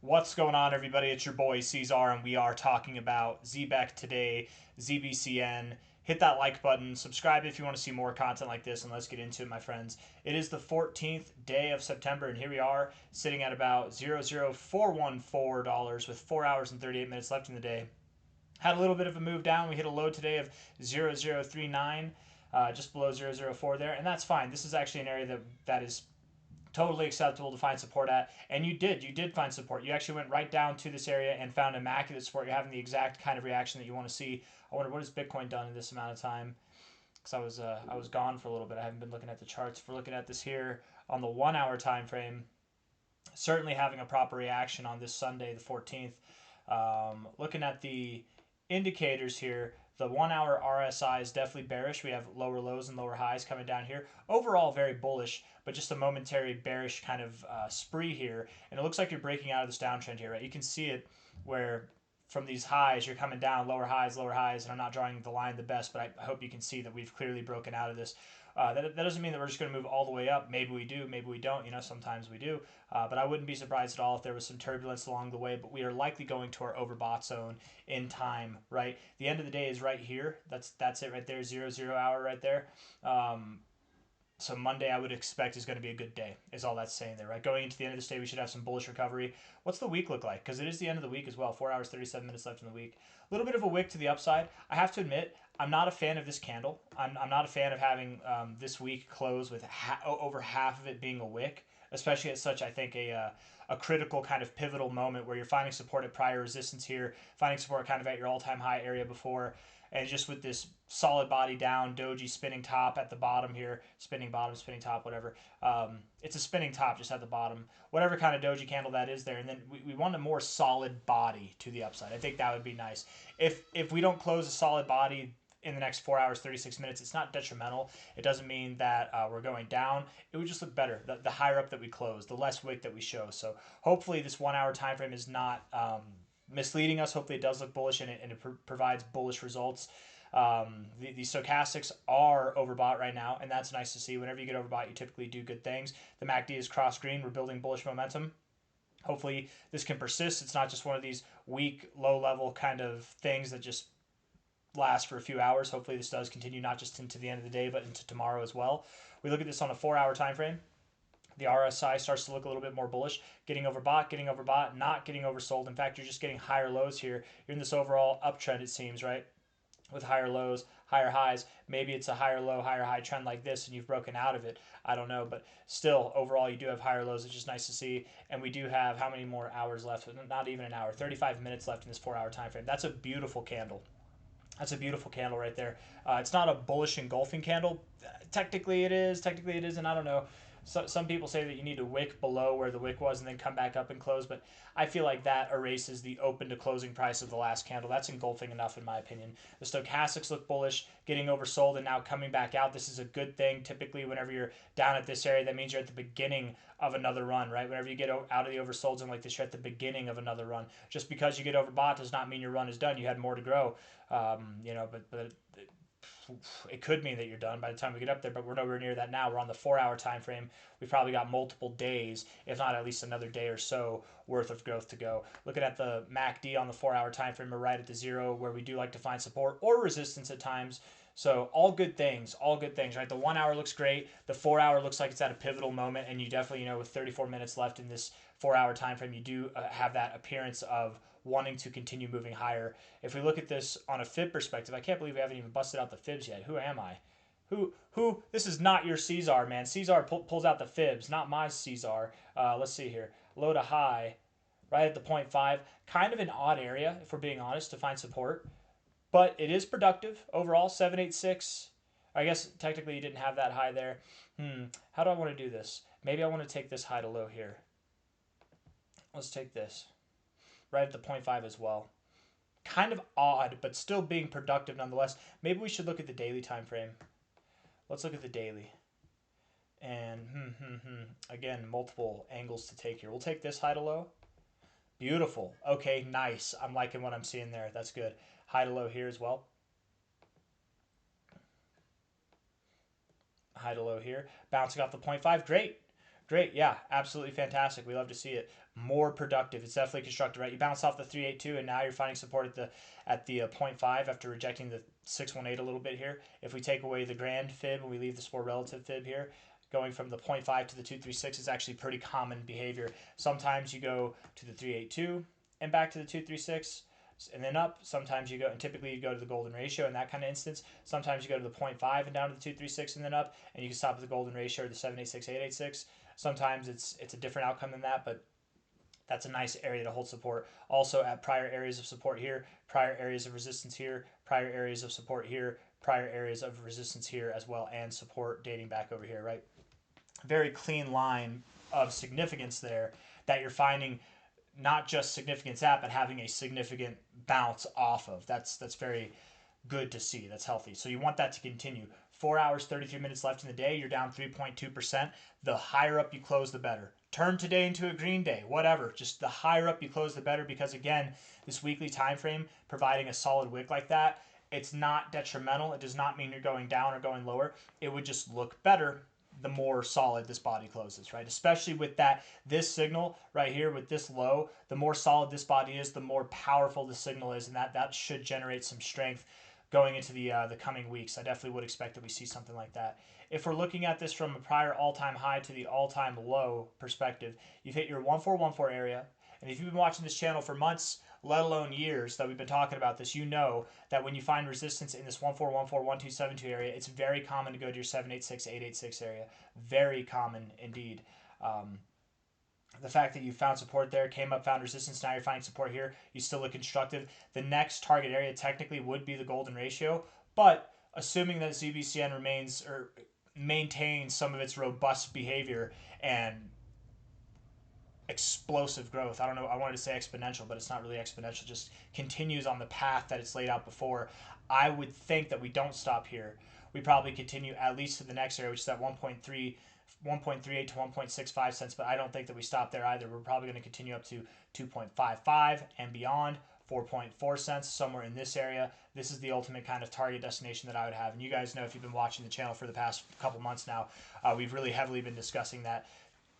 What's going on, everybody? It's your boy C-Zar, and we are talking about Zebec today, ZBCN. Hit that like button, subscribe if you want to see more content like this, and let's get into it, my friends. It is the 14th day of September, and here we are sitting at about $0.0414 with 4 hours and 38 minutes left in the day. Had a little bit of a move down. We hit a low today of 0.039, just below 0.004 there, and that's fine. This is actually an area that is totally acceptable to find support at, and you did find support. You actually went right down to this area and found immaculate support. You're having the exact kind of reaction that you want to see. I wonder, what has Bitcoin done in this amount of time, because I was gone for a little bit. I haven't been looking at the charts. If we're looking at this here on the 1 hour time frame, certainly having a proper reaction on this Sunday the 14th. Looking at the indicators here, the 1 hour RSI is definitely bearish. We have lower lows and lower highs coming down here. Overall, very bullish, but just a momentary bearish kind of spree here. And it looks like you're breaking out of this downtrend here, right? You can see it where from these highs, you're coming down, lower highs, and I'm not drawing the line the best, but I hope you can see that we've clearly broken out of this. That doesn't mean that we're just going to move all the way up. Maybe we do, maybe we don't. You know, sometimes we do. But I wouldn't be surprised at all if there was some turbulence along the way. But we are likely going to our overbought zone in time, right? The end of the day is right here. That's it right there, 0 hour right there. So Monday I would expect is going to be a good day, is all that's saying there, right? Going into the end of this day, we should have some bullish recovery. What's the week look like? Because it is the end of the week as well. 4 hours, 37 minutes left in the week. A little bit of a wick to the upside. I have to admit, I'm not a fan of this candle. I'm not a fan of having this week close with over half of it being a wick, especially at such, I think, a critical kind of pivotal moment where you're finding support at prior resistance here, finding support kind of at your all-time high area before, and just with this solid body down, doji spinning top at the bottom here, spinning bottom, spinning top, whatever. It's a spinning top just at the bottom, whatever kind of doji candle that is there. And then we want a more solid body to the upside. I think that would be nice. If we don't close a solid body in the next 4 hours, 36 minutes, it's not detrimental. It doesn't mean that we're going down. It would just look better the higher up that we close, the less wick that we show. So hopefully this 1 hour time frame is not misleading us. Hopefully it does look bullish and it provides bullish results. The stochastics are overbought right now, and that's nice to see. Whenever you get overbought, you typically do good things. The MACD is cross green. We're building bullish momentum. Hopefully this can persist. It's not just one of these weak, low-level kind of things that just last for a few hours. Hopefully this does continue not just into the end of the day, but into tomorrow as well. We look at this on a 4 hour time frame. The RSI starts to look a little bit more bullish, getting overbought, not getting oversold. In fact, you're just getting higher lows here. You're in this overall uptrend, it seems, right? With higher lows, higher highs. Maybe it's a higher low, higher high trend like this and you've broken out of it. I don't know, but still, overall, you do have higher lows, which is nice to see. And we do have how many more hours left? Not even an hour, 35 minutes left in this 4 hour time frame. That's a beautiful candle. That's a beautiful candle right there. It's not a bullish engulfing candle. Technically it is, and I don't know. Some people say that you need to wick below where the wick was and then come back up and close, but I feel like that erases the open to closing price of the last candle. That's engulfing enough in my opinion. The stochastics look bullish, getting oversold and now coming back out. This is a good thing. Typically, whenever you're down at this area, that means you're at the beginning of another run, right? Whenever you get out of the oversold zone like this, you're at the beginning of another run. Just because you get overbought does not mean your run is done. You had more to grow, but it could mean that you're done by the time we get up there, but we're nowhere near that now. We're on the 4 hour time frame. We've probably got multiple days, if not at least another day or so worth of growth to go. Looking at the MACD on the 4 hour time frame, we're right at the 0 where we do like to find support or resistance at times. So all good things, right? The 1 hour looks great. The 4 hour looks like it's at a pivotal moment, and you definitely, with 34 minutes left in this 4 hour time frame, you do have that appearance of wanting to continue moving higher. If we look at this on a fib perspective, I can't believe we haven't even busted out the fibs yet. Who am I? Who? This is not your C-Zar, man. C-Zar pulls out the fibs, not my C-Zar. Let's see here. Low to high, right at the 0.5. Kind of an odd area, if we're being honest, to find support. But it is productive overall, 786. I guess technically you didn't have that high there. How do I want to do this? Maybe I want to take this high to low here. Let's take this. Right at the 0.5 as well. Kind of odd, but still being productive nonetheless. Maybe we should look at the daily time frame. Let's look at the daily. And again, multiple angles to take here. We'll take this high to low. Beautiful. Okay, nice. I'm liking what I'm seeing there. That's good. High to low here as well. High to low here. Bouncing off the 0.5. Great. Great. Yeah, absolutely fantastic. We love to see it. more productive. It's definitely constructive, right? You bounce off the 382 and now you're finding support at the 0.5 after rejecting the 618 a little bit here. If we take away the grand fib and we leave this more relative fib here, going from the 0.5 to the 236 is actually pretty common behavior. Sometimes you go to the 382 and back to the 236 and then up. Sometimes you go, and typically you go to the golden ratio in that kind of instance. Sometimes you go to the 0.5 and down to the 236 and then up, and you can stop at the golden ratio or the 786, 886. Sometimes it's a different outcome than that, but that's a nice area to hold support. Also at prior areas of support here, prior areas of resistance here, prior areas of support here, prior areas of resistance here as well, and support dating back over here, right? Very clean line of significance there that you're finding not just significance at, but having a significant bounce off of. That's very good to see. That's healthy. So you want that to continue. 4 hours, 33 minutes left in the day. You're down 3.2%. The higher up you close, the better. Turn today into a green day, whatever. Just the higher up you close, the better, because again, this weekly time frame providing a solid wick like that, it's not detrimental. It does not mean you're going down or going lower. It would just look better the more solid this body closes, right? Especially with this signal right here with this low, the more solid this body is, the more powerful the signal is, and that should generate some strength going into the coming weeks. I definitely would expect that we see something like that. If we're looking at this from a prior all-time high to the all-time low perspective, you've hit your 1414 area, and if you've been watching this channel for months, let alone years that we've been talking about this, you know that when you find resistance in this 1414, 1272 area, it's very common to go to your 786, 886 area. Very common indeed. The fact that you found support there, came up, found resistance, now you're finding support here, you still look constructive. The next target area technically would be the golden ratio, but assuming that ZBCN remains or maintains some of its robust behavior and explosive growth. I don't know, I wanted to say exponential, but it's not really exponential, just continues on the path that it's laid out before. I would think that we don't stop here. We probably continue at least to the next area, which is that 1.38 to 1.65 cents, but I don't think that we stop there either. We're probably going to continue up to 2.55 and beyond, 4.4 cents, somewhere in this area. This is the ultimate kind of target destination that I would have. And you guys know, if you've been watching the channel for the past couple months now, we've really heavily been discussing that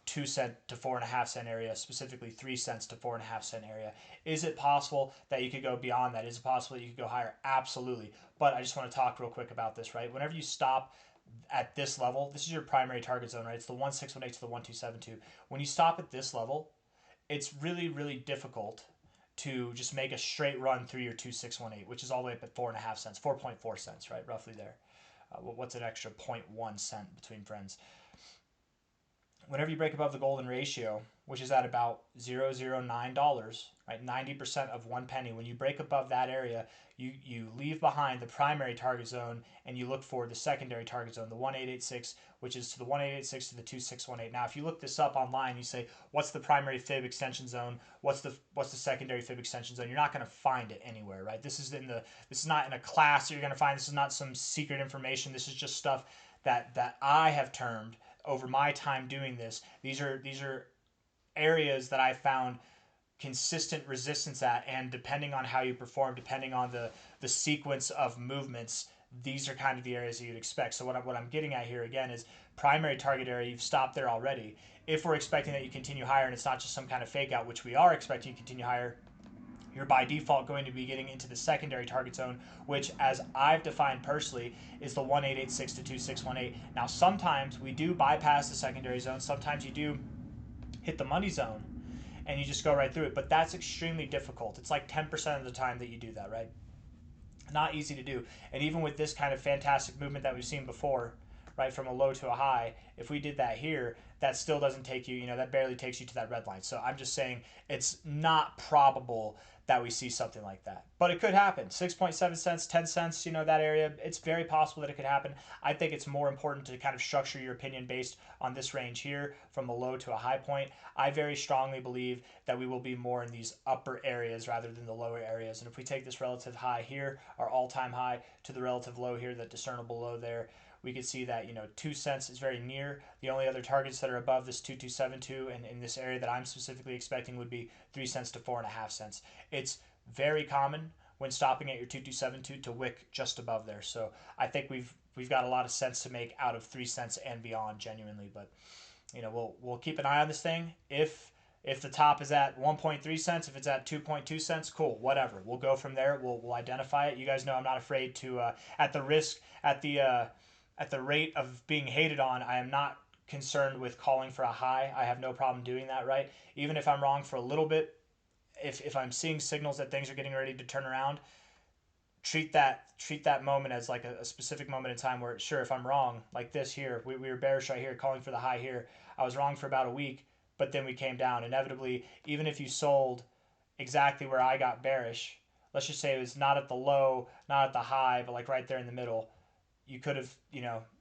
2 cent to 4.5 cent area, specifically 3 cents to 4.5 cent area. Is it possible that you could go beyond that? Is it possible that you could go higher? Absolutely. But I just want to talk real quick about this, right? Whenever you stop at this level, this is your primary target zone, right? It's the 1618 to the 1272. When you stop at this level, it's really, really difficult to just make a straight run through your 2618, which is all the way up at 4.5 cents, 4.4 cents, right? Roughly there. What's an extra 0.1 cent between friends? Whenever you break above the golden ratio, which is at about $0.009, right, 90% of 1 penny, when you break above that area, you leave behind the primary target zone and you look for the secondary target zone, the 1886, which is to the 1886 to the 2618. Now, if you look this up online, you say, what's the primary fib extension zone? What's the secondary fib extension zone? You're not going to find it anywhere, right? This is not in a class that you're going to find. This is not some secret information. This is just stuff that I have termed over my time doing this. These are areas that I found consistent resistance at, and depending on how you perform, depending on the sequence of movements, these are kind of the areas that you'd expect. So what I'm getting at here again is primary target area, you've stopped there already. If we're expecting that you continue higher and it's not just some kind of fake out, which we are expecting you to continue higher, you're by default going to be getting into the secondary target zone, which, as I've defined personally, is the 1886 to 2618. Now, sometimes we do bypass the secondary zone. Sometimes you do hit the money zone and you just go right through it, but that's extremely difficult. It's like 10% of the time that you do that, right? Not easy to do. And even with this kind of fantastic movement that we've seen before, right, from a low to a high, if we did that here, that still doesn't take you, that barely takes you to that red line. So I'm just saying it's not probable that we see something like that. But it could happen. 6.7 cents, 10 cents, that area, it's very possible that it could happen. I think it's more important to kind of structure your opinion based on this range here from a low to a high point. I very strongly believe that we will be more in these upper areas rather than the lower areas. And if we take this relative high here, our all-time high, to the relative low here, that discernible low there, we could see that 2 cents is very near. The only other targets that are above this 2272 and in this area that I'm specifically expecting would be 3 cents to 4.5 cents. It's very common when stopping at your 2272 to wick just above there. So I think we've got a lot of sense to make out of 3 cents and beyond, genuinely. But we'll keep an eye on this thing. If If the top is at 1.3 cents, if it's at 2.2 cents, cool, whatever. We'll go from there. We'll identify it. You guys know I'm not afraid to, at the rate of being hated on, I am not concerned with calling for a high. I have no problem doing that, right? Even if I'm wrong for a little bit, if I'm seeing signals that things are getting ready to turn around, treat that moment as like a specific moment in time where, sure, if I'm wrong, like this here, we were bearish right here, calling for the high here. I was wrong for about a week, but then we came down. Inevitably, even if you sold exactly where I got bearish, let's just say it was not at the low, not at the high, but like right there in the middle, you could have,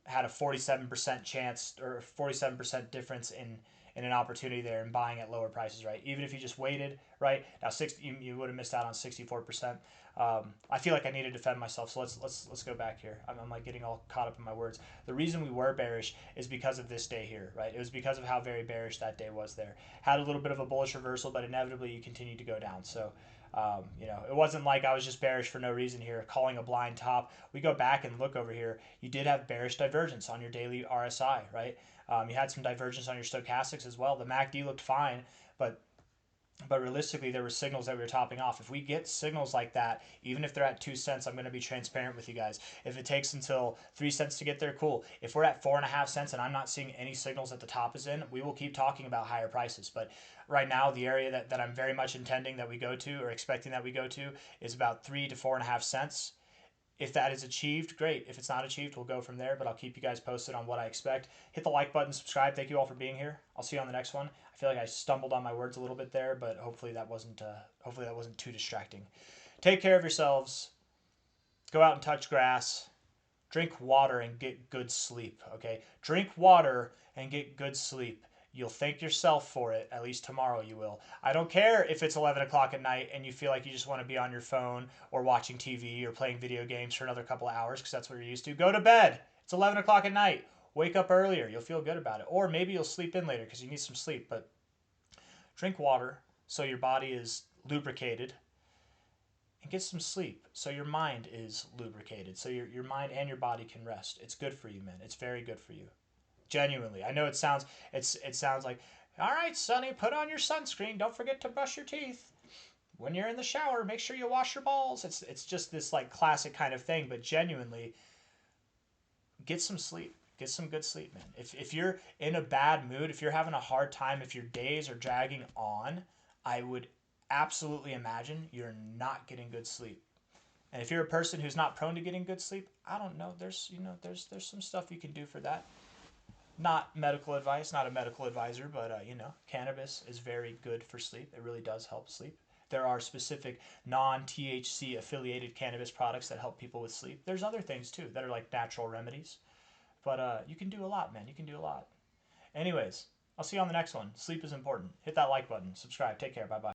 had a 47% chance or 47% difference in an opportunity there and buying at lower prices, right? Even if you just waited, right? Now, you would have missed out on 64%. I feel like I need to defend myself, so let's go back here. I'm like getting all caught up in my words. The reason we were bearish is because of this day here, right? It was because of how very bearish that day was there. Had a little bit of a bullish reversal, but inevitably you continued to go down. So, it wasn't like I was just bearish for no reason here, calling a blind top. We go back and look over here. You did have bearish divergence on your daily RSI, right? You had some divergence on your stochastics as well. The MACD looked fine, but realistically, there were signals that we were topping off. If we get signals like that, even if they're at 2 cents, I'm going to be transparent with you guys. If it takes until 3 cents to get there, cool. If we're at 4.5 cents and I'm not seeing any signals that the top is in, we will keep talking about higher prices. But right now, the area that I'm very much intending that we go to or expecting that we go to is about 3 to 4.5 cents. If that is achieved, great. If it's not achieved, we'll go from there, but I'll keep you guys posted on what I expect. Hit the like button, subscribe. Thank you all for being here. I'll see you on the next one. I feel like I stumbled on my words a little bit there, but hopefully that wasn't too distracting. Take care of yourselves. Go out and touch grass. Drink water and get good sleep, okay? Drink water and get good sleep. You'll thank yourself for it. At least tomorrow you will. I don't care if it's 11 o'clock at night and you feel like you just want to be on your phone or watching TV or playing video games for another couple of hours because that's what you're used to. Go to bed. It's 11 o'clock at night. Wake up earlier. You'll feel good about it. Or maybe you'll sleep in later because you need some sleep. But drink water so your body is lubricated and get some sleep so your mind is lubricated so your mind and your body can rest. It's good for you, man. It's very good for you. Genuinely. I know it sounds like, all right, Sonny, put on your sunscreen. Don't forget to brush your teeth. When you're in the shower, make sure you wash your balls. It's just this like classic kind of thing, but genuinely, get some sleep. Get some good sleep, man. If you're in a bad mood, if you're having a hard time, if your days are dragging on, I would absolutely imagine you're not getting good sleep. And if you're a person who's not prone to getting good sleep, I don't know. There's some stuff you can do for that. Not medical advice, not a medical advisor, but cannabis is very good for sleep. It really does help sleep. There are specific non-THC affiliated cannabis products that help people with sleep. There's other things too that are like natural remedies. But you can do a lot, man. You can do a lot. Anyways, I'll see you on the next one. Sleep is important. Hit that like button. Subscribe. Take care. Bye-bye.